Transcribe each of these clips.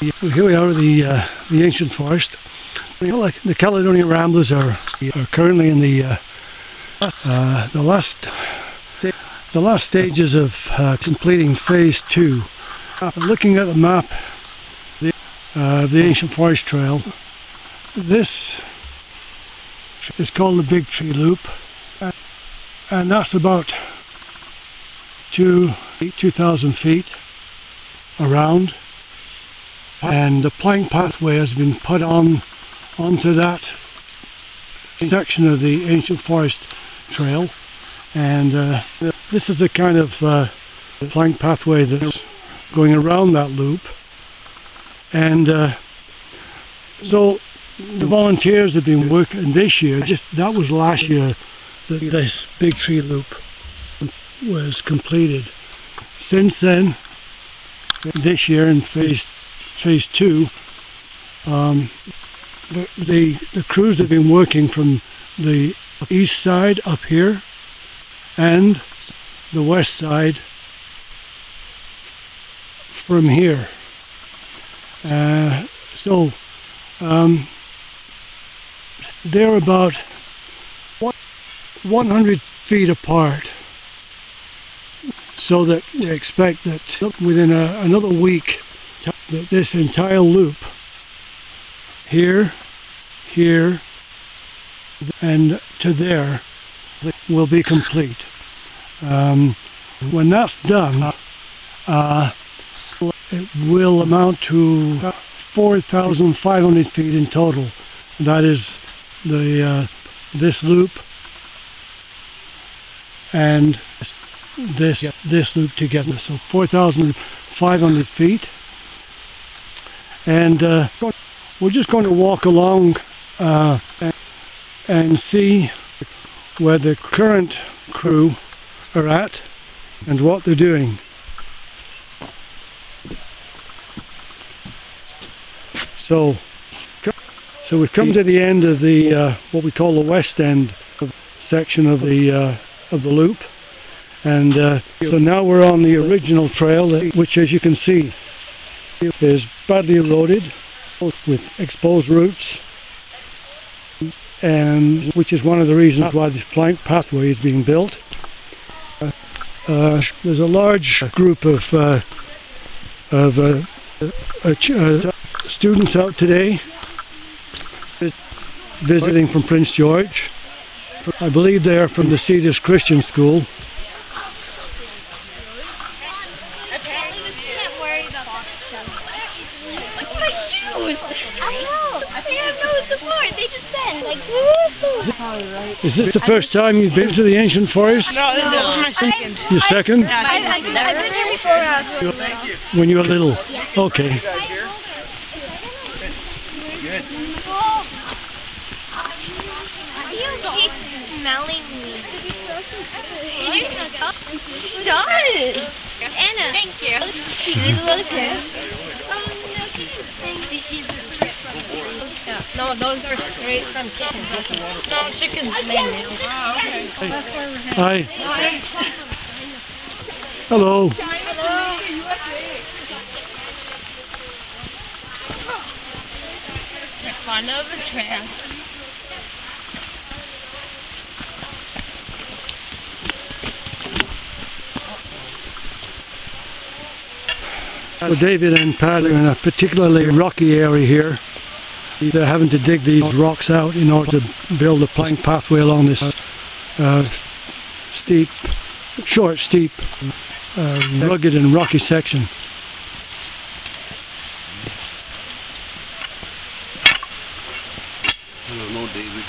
Here we are at the ancient forest. You know, like the Caledonian Ramblers are currently in the last stages of completing phase 2. Looking at the map of the ancient forest trail, this is called the Big Tree Loop, and that's about 2,000 feet around, and the plank pathway has been put onto that section of the ancient forest trail, and this is the kind of plank pathway that's going around that loop. And so the volunteers have been working this year, that was last year that this Big Tree Loop was completed. Since then, this year in phase 2, the crews have been working from the east side up here and the west side from here. So they're about 100 feet apart, so that we expect that within another week that this entire loop here, and to there will be complete. When that's done, it will amount to 4,500 feet in total. That is this loop and this loop together, so 4,500 feet. And we're just going to walk along and see where the current crew are at and what they're doing. So we've come to the end of the what we call the west end section of the loop, and so now we're on the original trail, which, as you can see, is badly eroded with exposed roots, and which is one of the reasons why this plank pathway is being built. There's a large group of students out today visiting from Prince George. I believe they are from the Cedars Christian School. They just bend like woo. Is this the first time you've been to the ancient forest? No, this is my second. Your second? I've been here before. Thank you. When you were little? Okay. Good. You keep smelling me. You do smell good. She does. Anna. Thank you. She needs a little care. No, those are straight from chicken. No, chicken's made. Oh, okay. Hi. Hello. It's fun of a trail. So David and Pat are in a particularly rocky area here. They're having to dig these rocks out in order to build a plank pathway along this steep, rugged and rocky section. I don't know, David.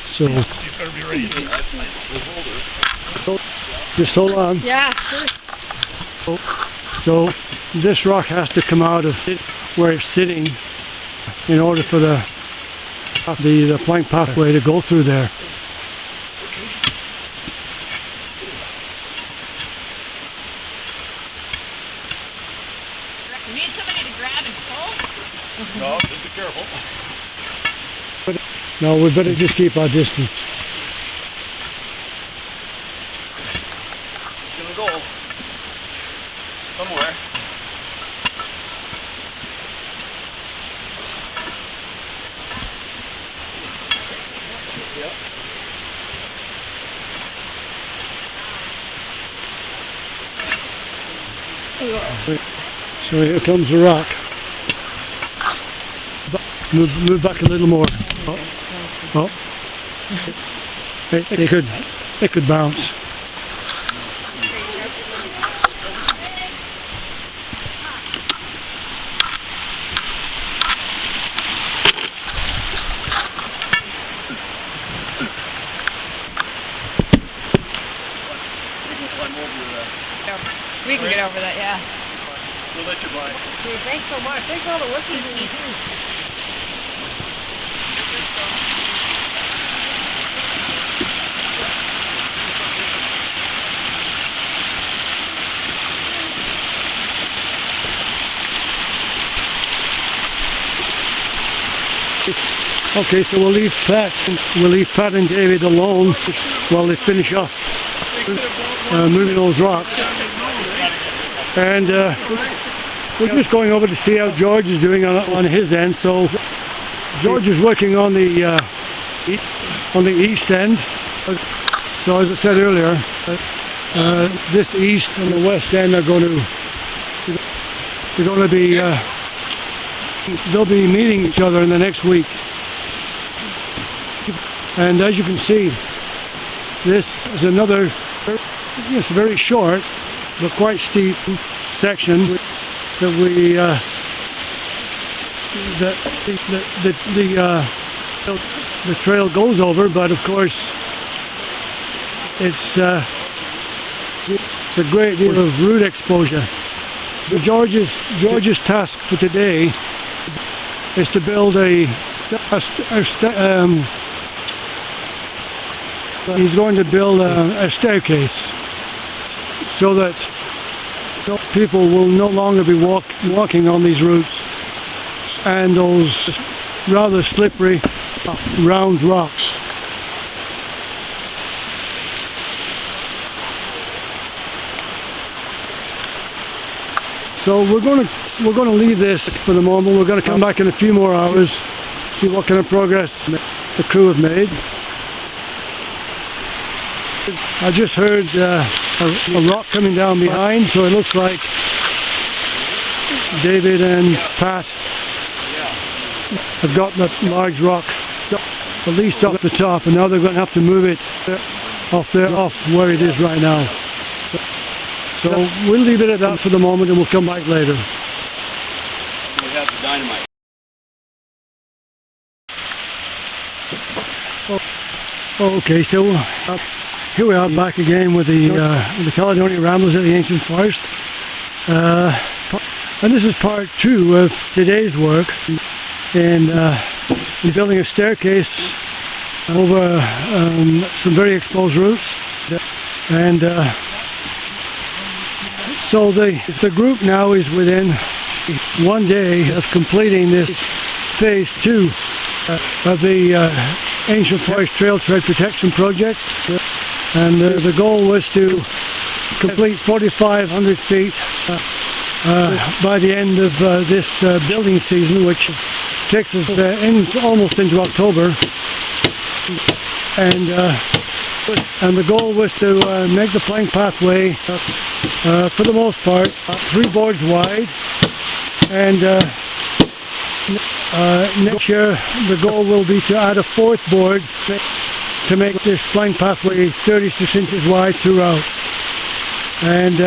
So just hold on. Yeah. So this rock has to come out of where it's sitting in order for the plank pathway to go through there. No, just be careful. No, we better just keep our distance. It's gonna go somewhere. Yep. So here comes the rock. Move back a little more. Oh. They could bounce. Climb over that. We can get over that, yeah. We'll let you by. Hey, thanks so much. Thanks for all the work you do. Okay, so we'll leave Pat and David alone while they finish off moving those rocks. And we're just going over to see how George is doing on his end. So George is working on the east end. So as I said earlier, this east and the west end are going to be they'll be meeting each other in the next week. And as you can see, this is another, yes, very short but quite steep section that we the trail goes over. But of course, it's a great deal of root exposure. So George's task for today is to build he's going to build a staircase so that people will no longer be walking on these routes and those rather slippery round rocks. So we're going to leave this for the moment. We're going to come back in a few more hours, see what kind of progress the crew have made. I just heard a rock coming down behind, so it looks like David and Pat have got that large rock at least off the top, and now they're going to have to move it off where it is right now. So we'll leave it at that for the moment, and we'll come back later. We have the dynamite. Okay, so here we are back again with the Caledonia Ramblers at the Ancient Forest. And this is part 2 of today's work in building a staircase over some very exposed routes. And so the group now is within one day of completing this phase 2 of the Ancient Forest Trail Tread Protection Project. And the goal was to complete 4,500 feet by the end of this building season, which takes us almost into October. And the goal was to make the plank pathway, for the most part, 3 boards wide. And next year the goal will be to add a 4th board to make this plank pathway 36 inches wide throughout. And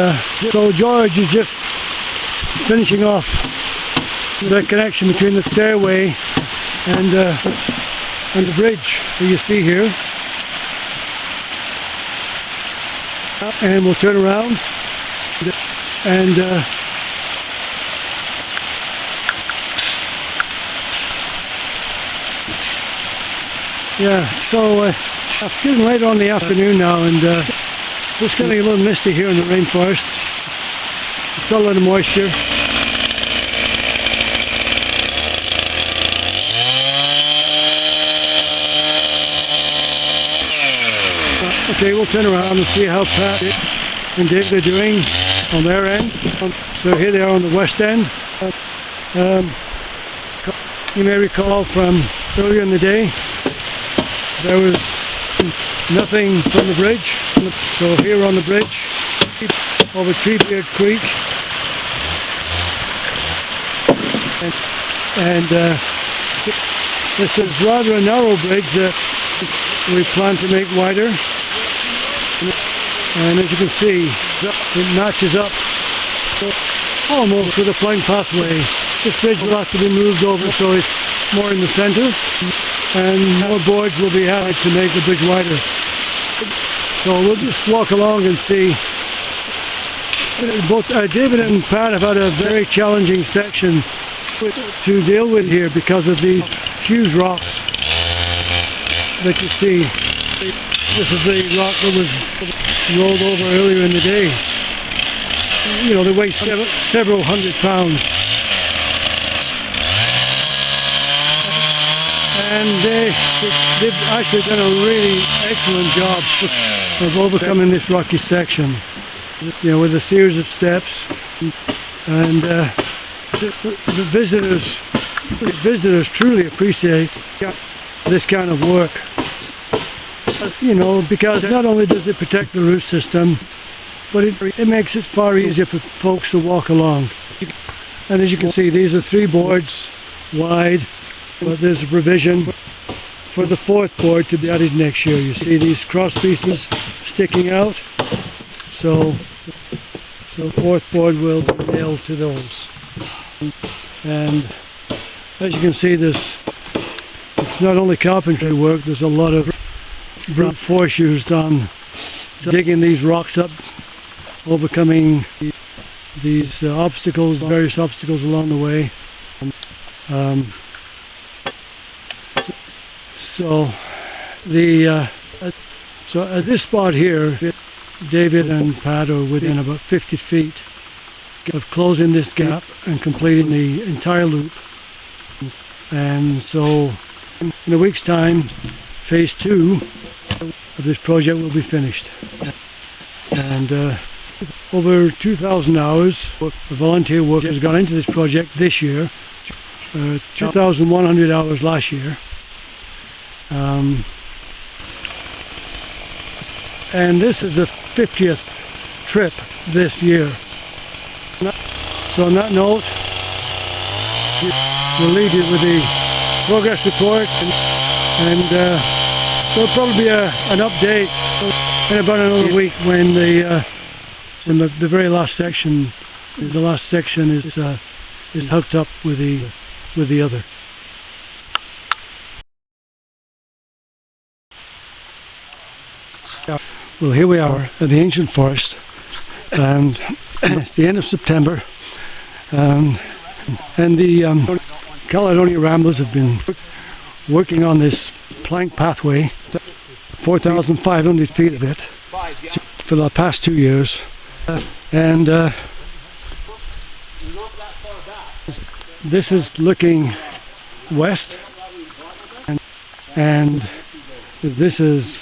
so George is just finishing off the connection between the stairway and the bridge that you see here. And we'll turn around and yeah, so it's getting later on in the afternoon now, and it's getting a little misty here in the rainforest. It's got a lot of moisture. Okay, we'll turn around and see how Pat and David are doing on their end. So here they are on the west end. You may recall from earlier in the day, there was nothing from the bridge. So here on the bridge, over Treebeard Creek, and this is rather a narrow bridge that we plan to make wider. And as you can see, it matches up almost with a plank pathway. This bridge will have to be moved over so it's more in the center, and more boards will be added to make the bridge wider. So we'll just walk along and see. Both David and Pat have had a very challenging section to deal with here because of these huge rocks that you see. This is the rock that was rolled over earlier in the day. You know, they weigh several hundred pounds. And they've actually done a really excellent job of overcoming this rocky section. You know, with a series of steps, and the visitors truly appreciate this kind of work. You know, because not only does it protect the root system, but it makes it far easier for folks to walk along. And as you can see, these are 3 boards wide, but there's a provision for the 4th board to be added next year. You see these cross pieces sticking out, so 4th board will be nailed to those. And as you can see, it's not only carpentry work, there's a lot of brute force used on digging these rocks up, overcoming these obstacles, various obstacles along the way. So at this spot here, David and Pat are within about 50 feet of closing this gap and completing the entire loop. And so in a week's time, phase 2 of this project will be finished. And over 2,000 hours of volunteer work has gone into this project this year, 2,100 hours last year. And this is the 50th trip this year. So on that note, we'll leave you with the progress report, and there'll probably be an update in about another week when the very last section, is hooked up with the other. Well, here we are at the ancient forest, and it's the end of September, and the Caledonia Ramblers have been working on this plank pathway, 4,500 feet of it, for the past 2 years, and this is looking west, and this is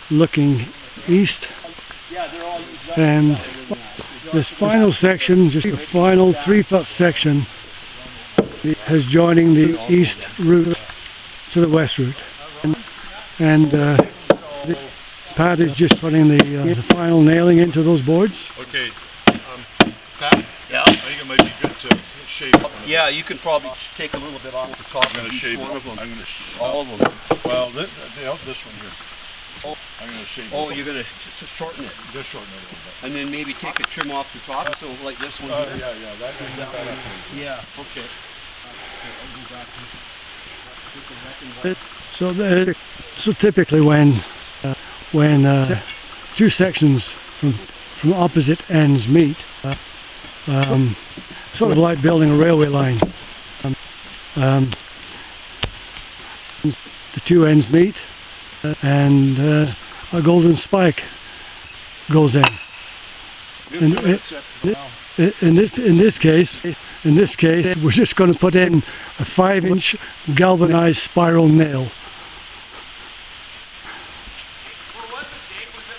looking east, and this final section, just the final 3-foot section, is joining the east route to the west route, and Pat is just putting the final nailing into those boards. Okay, Pat? Yeah? I think it might be good to shave. Yeah, you can probably take a little bit off the top. I'm going to shave one of them. I'm going to All of them. Well, this one here. Oh, I'm going to shave. oh, you're going to just shorten it. Just shorten it a little bit. And then maybe take a trim off the top, so like this one here. Yeah, that one. Yeah, okay. So typically when 2 sections from opposite ends meet, sort of like building a railway line, the 2 ends meet, and a golden spike goes in. In this case, we're just going to put in a 5-inch galvanized spiral nail. What was the date? Was it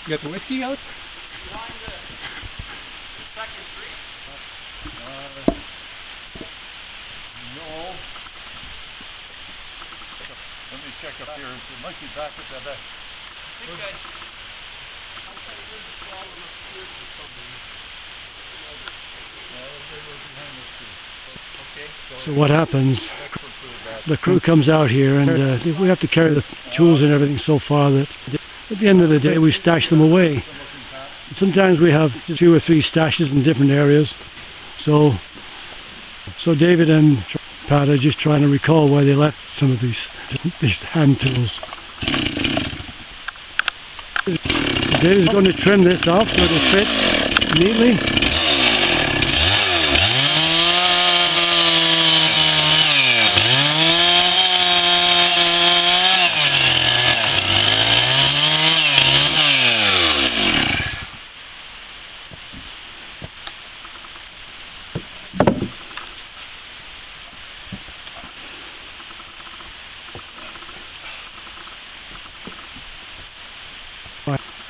You got the whiskey out? No. Let me check up here. It might be back at that. So what happens, the crew comes out here and we have to carry the tools and everything so far that at the end of the day we stash them away. Sometimes we have 2 or 3 stashes in different areas. So David and Pat are just trying to recall where they left some of these hand tools. David's going to trim this off so it'll fit neatly.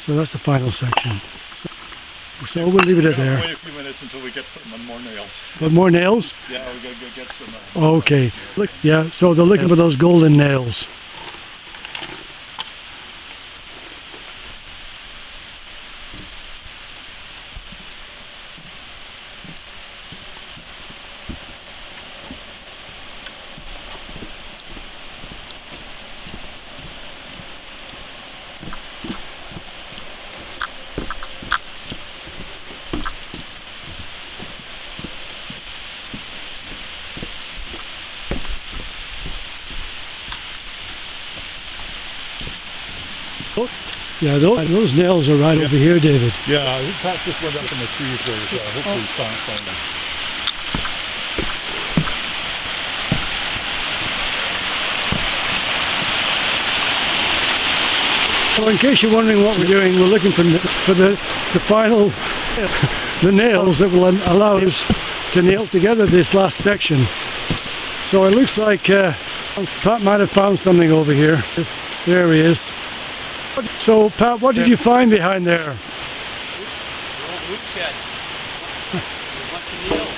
So that's the final section. So we'll leave it at there. Wait a few minutes until we get more nails. But more nails? Yeah, we gotta go get some. Okay. Look, yeah. So they're looking for those golden nails. Yeah, those nails are right over here, David. Yeah, Pat just went up in the trees there, so hopefully he's find them. So in case you're wondering what we're doing, we're looking for the final the nails that will allow us to nail together this last section. So it looks like Pat might have found something over here. There he is. So Pat, what did you find behind there? The old wood shed. A bunch of nails.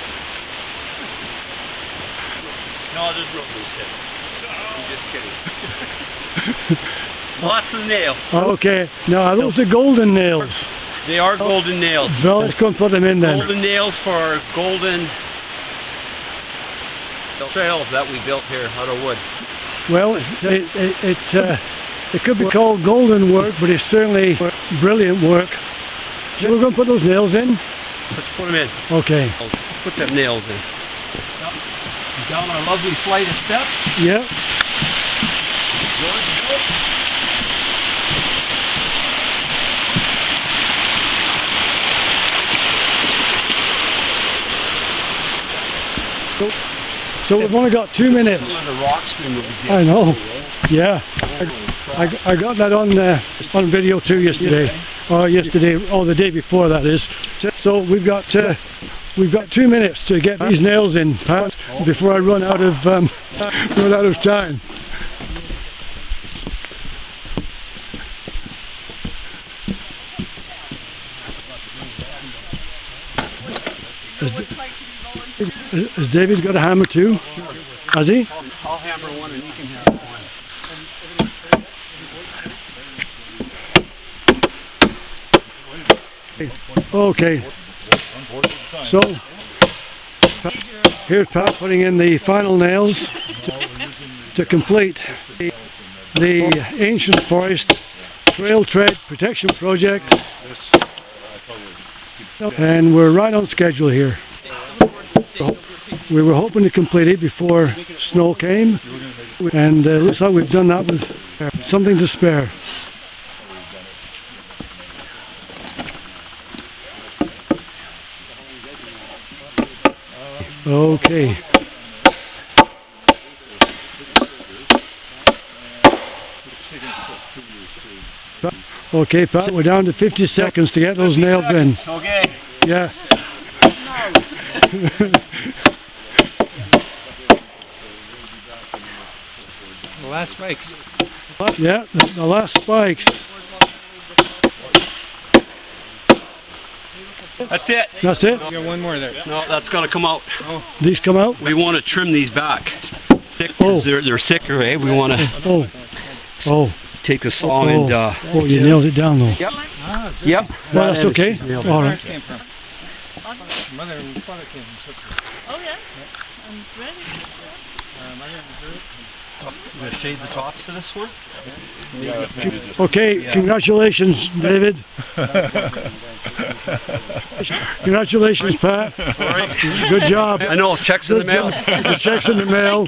No, there's no wood shed. I'm just kidding. Lots of nails. Okay, now those are golden nails. They are golden nails. Well, let's go and put them in then. Golden nails for golden trails that we built here out of wood. Well, it could be called golden work, but it's certainly brilliant work. So we're going to put those nails in? Let's put them in. Okay. Let's put them nails in. Down our lovely flight of steps. Yeah. So we've only got 2 minutes. Some of the rocks we moved I know. Yeah. I got that on video too yesterday. The day before, that is. So we've got 2 minutes to get these nails in, Pat, before I run out of time. Has David got a hammer too? Has he? I'll hammer one and you can hammer one. Okay. So here's Pat putting in the final nails to complete the Ancient Forest Trail Tread Protection Project. And we're right on schedule here. We were hoping to complete it before snow came, and looks like we've done that with something to spare. Okay. Okay, Pat, we're down to 50 seconds to get those nails in. Okay. Yeah. The last spikes. Yeah, the last spikes. That's it. That's it? You got one more there. No, that's got to come out. These come out? We want to trim these back. Oh. They're thicker, eh? We want to Oh. Oh. take the saw and... Oh, you nailed it down though. Yep. Yep. Well, that's okay. All right. Came from? Mother and father came from Switzerland. Oh, yeah? I'm ready. Mother and Missouri. You gonna shade the tops of this one? Okay, congratulations, David. Congratulations, Pat. All right. Good job. I know, checks in the mail. The check's in the mail.